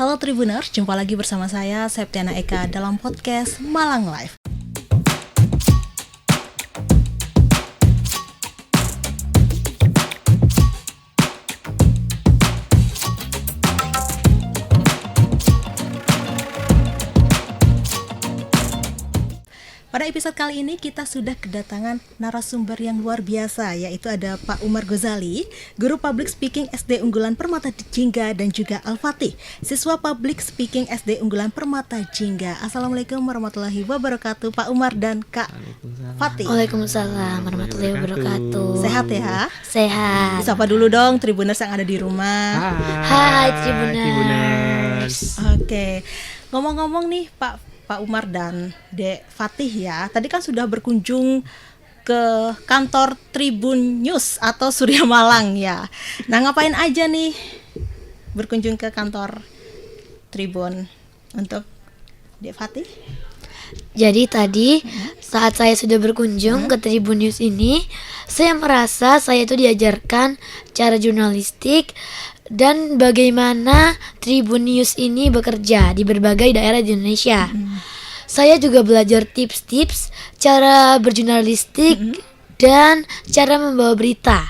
Halo Tribuners, jumpa lagi bersama saya Septiana Eka dalam podcast Malang Live. Pada episode kali ini kita sudah kedatangan narasumber yang luar biasa, yaitu ada Pak Umar Ghazali, Guru Public Speaking SD Unggulan Permata Jingga, dan juga Al-Fatih, Siswa Public Speaking SD Unggulan Permata Jingga. Assalamualaikum warahmatullahi wabarakatuh Pak Umar dan Kak Fatih. Waalaikumsalam warahmatullahi wabarakatuh. Sehat ya? Sehat. Sapa dulu dong Tribuners yang ada di rumah. Hai Tribuners. Oke, ngomong-ngomong nih Pak Umar dan Dek Fatih ya, tadi kan sudah berkunjung ke kantor Tribun News atau Surya Malang ya. Nah, ngapain aja nih berkunjung ke kantor Tribun untuk Dek Fatih? Jadi tadi saat saya sudah berkunjung ke Tribun News ini, saya merasa saya itu diajarkan cara jurnalistik dan bagaimana Tribun News ini bekerja di berbagai daerah di Indonesia. Saya juga belajar tips-tips cara berjurnalistik dan cara membawa berita.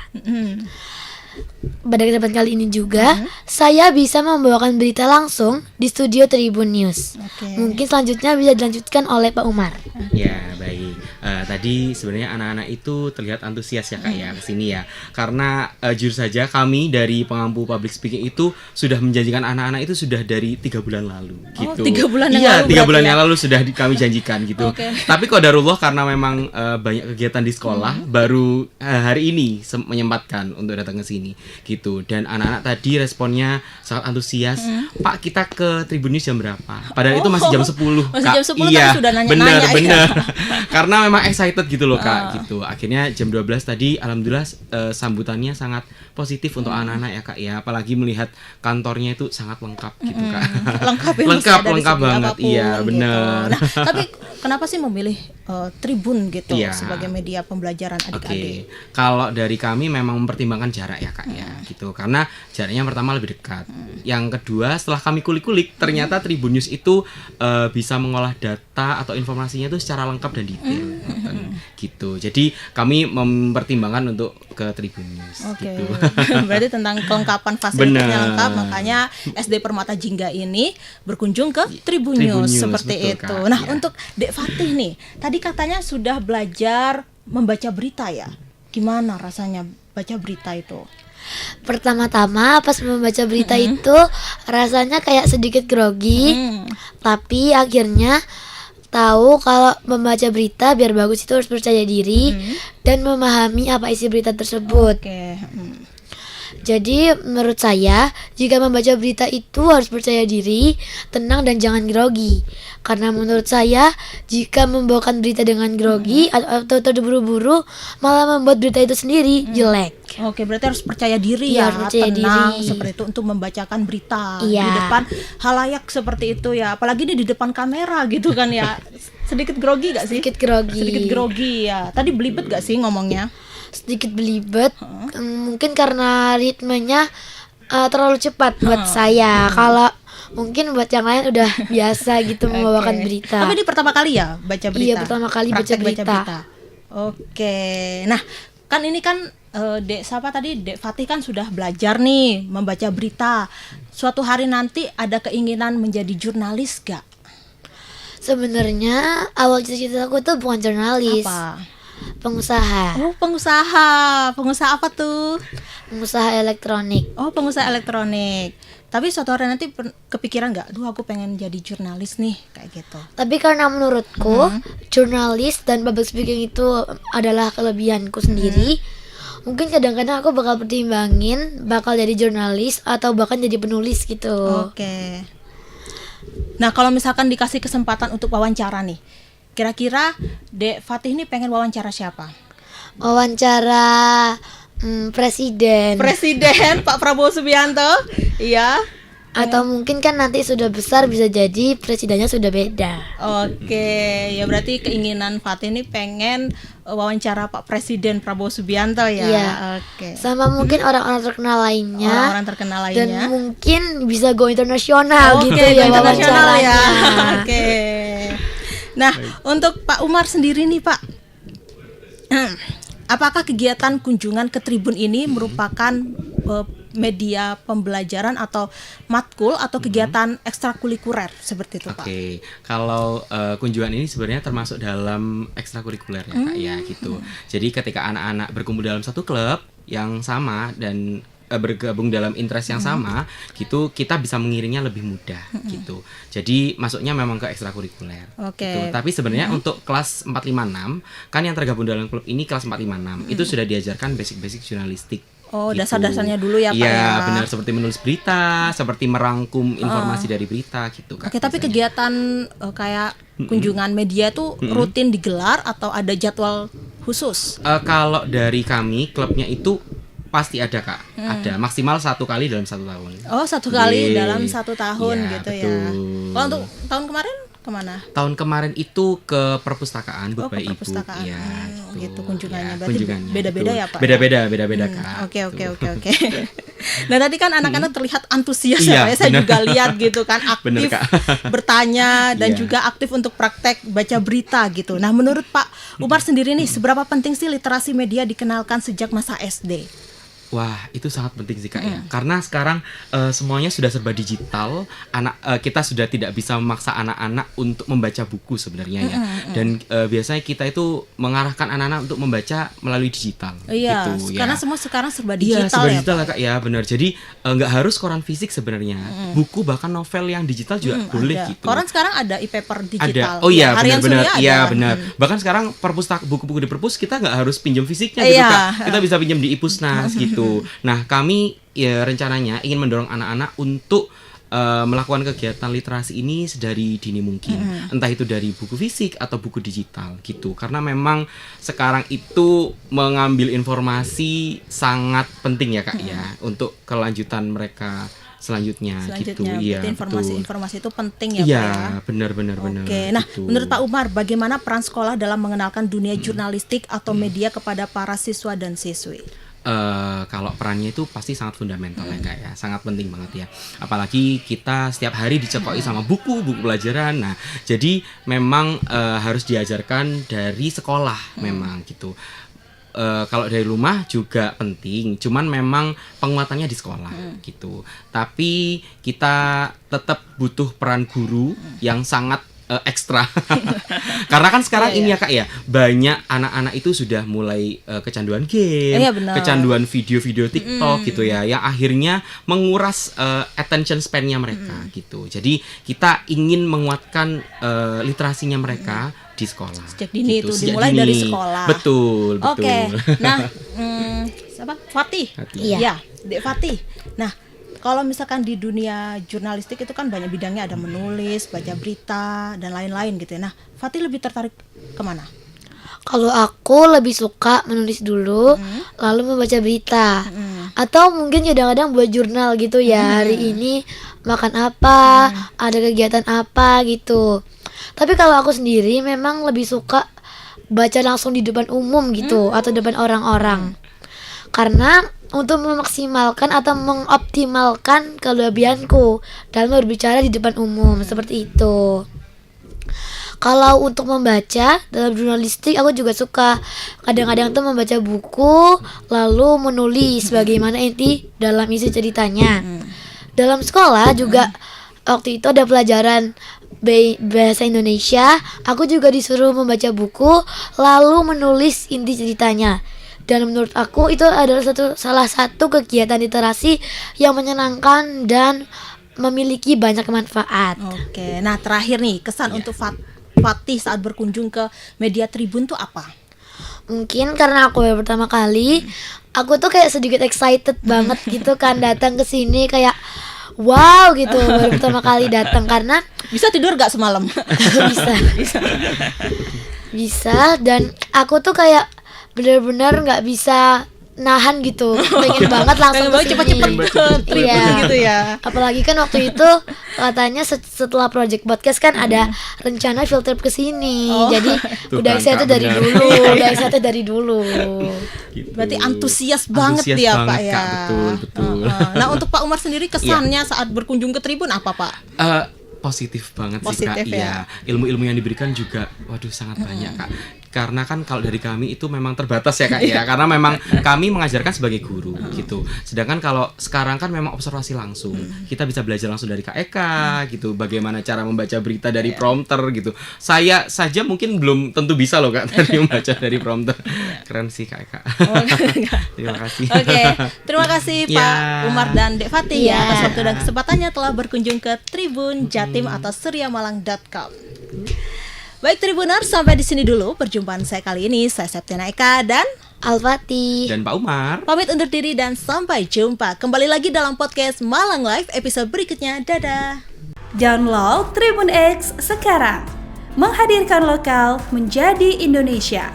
Pada kesempatan kali ini juga saya bisa membawakan berita langsung di studio Tribun News. Mungkin selanjutnya bisa dilanjutkan oleh Pak Umar. Ya, baik. Tadi sebenarnya anak-anak itu terlihat antusias ya Kak ya kesini ya. Karena jujur saja kami dari pengampu public speaking itu sudah menjanjikan anak-anak itu sudah dari 3 bulan lalu gitu. 3 bulan yang lalu. Iya, 3 bulan yang lalu sudah kami janjikan gitu. Tapi qadarullah karena memang banyak kegiatan di sekolah, baru hari ini menyempatkan untuk datang ke sini gitu. Dan anak-anak tadi responnya sangat antusias. Pak, kita ke Tribun News jam berapa? Padahal itu masih jam 10. Masih Kak. jam 10 iya, tapi sudah nanya-nanya. bener. Karena memang excited gitu loh Kak gitu. Akhirnya jam 12 tadi alhamdulillah sambutannya sangat positif untuk anak-anak ya Kak ya. Apalagi melihat kantornya itu sangat lengkap gitu Kak. lengkap banget. Iya, benar. Nah, tapi kenapa sih memilih Tribun gitu Iya. sebagai media pembelajaran adik-adik? Kalau dari kami memang mempertimbangkan jarak ya Kak ya gitu. Karena jaraknya yang pertama lebih dekat. Yang kedua, setelah kami kulik-kulik ternyata Tribun News itu bisa mengolah data atau informasinya itu secara lengkap dan detail gitu. Jadi kami mempertimbangkan untuk ke Tribun News gitu. Berarti tentang kelengkapan fasilitasnya lengkap, makanya SD Permata Jingga ini berkunjung ke Tribun News seperti betul, itu. Kak, Nah, ya. untuk Dek Fatih nih, tadi katanya sudah belajar membaca berita ya. Gimana rasanya baca berita itu? Pertama-tama pas membaca berita itu rasanya kayak sedikit grogi, tapi akhirnya tahu kalau membaca berita biar bagus itu harus percaya diri dan memahami apa isi berita tersebut. Jadi menurut saya jika membaca berita itu harus percaya diri, tenang dan jangan grogi. Karena menurut saya jika membawakan berita dengan grogi atau terburu-buru malah membuat berita itu sendiri jelek. Oke, berarti harus percaya diri Iya, ya, harus percaya tenang diri. seperti itu untuk membacakan berita Iya. di depan halayak seperti itu ya. Apalagi di depan kamera gitu kan ya. Sedikit grogi gak sih? Sedikit grogi. Sedikit grogi ya. Tadi belibet gak sih ngomongnya? Sedikit belibet, mungkin karena ritmenya terlalu cepat buat saya. Kalau mungkin buat yang lain udah biasa gitu membawakan berita. Tapi ini pertama kali ya baca berita? Iya, pertama kali baca Praktek berita. Oke. Nah, kan ini kan Dek Fatih kan sudah belajar nih membaca berita. Suatu hari nanti ada keinginan menjadi jurnalis gak? Sebenarnya awal cita-cita aku tuh bukan jurnalis. Apa? Pengusaha. Oh, pengusaha. Pengusaha apa tuh? Pengusaha elektronik. Oh, pengusaha elektronik. Tapi suatu hari nanti kepikiran nggak? Duh, aku pengen jadi jurnalis nih, kayak gitu. Tapi karena menurutku jurnalis dan public speaking itu adalah kelebihanku sendiri. Mungkin kadang-kadang aku bakal pertimbangin bakal jadi jurnalis atau bahkan jadi penulis gitu. Oke. Nah, kalau misalkan dikasih kesempatan untuk wawancara nih, kira-kira Dek Fatih ini pengen wawancara siapa? Wawancara presiden. Presiden Pak Prabowo Subianto. Iya. Atau mungkin kan nanti sudah besar bisa jadi presidennya sudah beda. Oke, ya berarti keinginan Fatih ini pengen wawancara Pak Presiden Prabowo Subianto ya. Iya. Oke. Sama mungkin orang-orang terkenal lainnya. Orang-orang terkenal Dan lainnya. mungkin bisa go internasional Oke, gitu go ya internasional ya. wawancaranya. Oke. Nah, untuk Pak Umar sendiri nih Pak, apakah kegiatan kunjungan ke Tribun ini merupakan media pembelajaran atau matkul atau kegiatan ekstrakurikuler seperti itu Pak? Oke, kalau kunjungan ini sebenarnya termasuk dalam ekstrakurikuler ya Kak ya gitu. Jadi ketika anak-anak berkumpul dalam satu klub yang sama dan bergabung dalam interest yang sama gitu, kita bisa mengiringnya lebih mudah gitu. Jadi masuknya memang ke ekstrakurikuler. Oke. Gitu. Tapi sebenarnya untuk kelas 456 kan yang tergabung dalam klub ini kelas 456 itu sudah diajarkan basic-basic jurnalistik. Oh, gitu. dasar-dasarnya dulu ya Pak Iya, ya. benar, seperti menulis berita, seperti merangkum informasi dari berita gitu Kak. Oke, tapi biasanya. kegiatan kayak kunjungan media itu rutin digelar atau ada jadwal khusus? Kalau dari kami klubnya itu pasti ada Kak, ada maksimal 1 kali dalam 1 tahun. Oh, 1 kali Yeay. dalam 1 tahun Iya, gitu ya. betul. Kalau untuk tahun kemarin kemana? Tahun kemarin itu ke perpustakaan Oh, Bapak ke Ibu, perpustakaan. ya, Gitu kunjungannya. Ya, Berarti kunjungannya, beda-beda betul. ya, Pak? Beda-beda Kak. Oke. Tuh. Nah, tadi kan anak-anak terlihat antusias Iya, ya. Saya benar. juga lihat gitu kan, Bener, aktif Kak. bertanya dan Iya. juga aktif untuk praktek baca berita gitu. Nah, menurut Pak Umar sendiri nih, seberapa penting sih literasi media dikenalkan sejak masa SD? Wah, itu sangat penting sih Kak ya. Karena sekarang semuanya sudah serba digital. Kita sudah tidak bisa memaksa anak-anak untuk membaca buku sebenarnya ya. Dan biasanya kita itu mengarahkan anak-anak untuk membaca melalui digital. Iya, gitu, karena ya. semua sekarang serba Iya, digital serba ya, digital Pak. lah Kak ya, benar. Jadi nggak harus koran fisik sebenarnya. Buku bahkan novel yang digital juga boleh Ada. gitu. Koran sekarang ada e-paper digital. Ada. Oh iya, Harian benar-benar. Surya Iya, ada. benar. Bahkan sekarang buku-buku di perpus kita nggak harus pinjam fisiknya gitu Iya. Kak. Kita bisa pinjam di Ipusnas gitu. Nah, kami ya rencananya ingin mendorong anak-anak untuk melakukan kegiatan literasi ini sedari dini mungkin, entah itu dari buku fisik atau buku digital gitu, karena memang sekarang itu mengambil informasi sangat penting ya Kak ya, untuk kelanjutan mereka selanjutnya gitu. Iya, berarti betul. informasi itu penting ya, Iya, Pak ya. benar. Oke, nah gitu. menurut Pak Umar, bagaimana peran sekolah dalam mengenalkan dunia jurnalistik atau media kepada para siswa dan siswi? Kalau perannya itu pasti sangat fundamental ya Kak ya, sangat penting banget ya. Apalagi kita setiap hari dicekoki sama buku pelajaran. Nah, jadi memang harus diajarkan dari sekolah memang gitu. Kalau dari rumah juga penting, cuman memang penguatannya di sekolah gitu. Tapi kita tetap butuh peran guru yang sangat ekstra. Karena kan sekarang ini ya Kak ya, banyak anak-anak itu sudah mulai kecanduan game, Iya, benar. kecanduan video-video TikTok gitu ya, yang akhirnya menguras attention span-nya mereka gitu. Jadi kita ingin menguatkan literasinya mereka di sekolah. Sejak dini gitu. itu, dimulai dari sekolah. Betul. Oke, nah siapa? Fatih. Fatih. Iya, Dek Fatih. Nah, kalau misalkan di dunia jurnalistik itu kan banyak bidangnya, ada menulis, baca berita, dan lain-lain gitu ya. Nah, Fatih lebih tertarik kemana? Kalau aku lebih suka menulis dulu, lalu membaca berita. Atau mungkin kadang-kadang buat jurnal gitu ya, hari ini makan apa, ada kegiatan apa gitu. Tapi kalau aku sendiri memang lebih suka baca langsung di depan umum gitu, atau depan orang-orang. Karena untuk memaksimalkan atau mengoptimalkan kelebihanku dalam berbicara di depan umum, seperti itu. Kalau untuk membaca dalam jurnalistik, aku juga suka kadang-kadang tuh membaca buku lalu menulis bagaimana inti dalam isi ceritanya. Dalam sekolah juga waktu itu ada pelajaran bahasa Indonesia, aku juga disuruh membaca buku lalu menulis inti ceritanya. Dan menurut aku itu adalah salah satu kegiatan literasi yang menyenangkan dan memiliki banyak manfaat. Oke, nah terakhir nih, kesan untuk Fatih saat berkunjung ke media Tribun tuh apa? Mungkin karena aku baru pertama kali, aku tuh kayak sedikit excited banget gitu kan datang ke sini, kayak wow gitu, baru pertama kali datang. Karena Bisa tidur gak semalam? bisa dan aku tuh kayak benar-benar nggak bisa nahan gitu, pengen banget langsung Pengen banget kesini. cepet-cepet ke Tribun Iya. gitu ya. Apalagi kan waktu itu katanya setelah project podcast kan ada rencana field trip ke sini. Oh. Jadi Tuh udah kan, excited Kak, dari benar. dulu, udah excited dari dulu. Gitu. Berarti antusias banget Antusias ya banget, Pak ya. Kak. Betul. Nah untuk Pak Umar sendiri kesannya saat berkunjung ke Tribun apa Pak? Positif banget sih Positif Kak. ya. Iya, ilmu-ilmu yang diberikan juga waduh sangat banyak Kak. Karena kan kalau dari kami itu memang terbatas ya Kak ya. Karena memang kami mengajarkan sebagai guru gitu. Sedangkan kalau sekarang kan memang observasi langsung. Kita bisa belajar langsung dari Kak Eka gitu. Bagaimana cara membaca berita dari prompter gitu. Saya saja mungkin belum tentu bisa loh Kak tadi membaca dari prompter. Keren sih Kak Eka. Terima kasih. Oke, terima kasih Pak Ya. Umar dan Dek Fatih ya Ya. atas waktu dan kesempatannya telah berkunjung ke Tribun Jatim atau suryamalang.com. Baik Tribuners, sampai di sini dulu perjumpaan saya kali ini. Saya Septiana Eka dan Al-Fatih. Dan Pak Umar. pamit undur diri dan sampai jumpa. Kembali lagi dalam podcast Malang Live episode berikutnya. Dadah. Download Tribun X sekarang. Menghadirkan lokal menjadi Indonesia.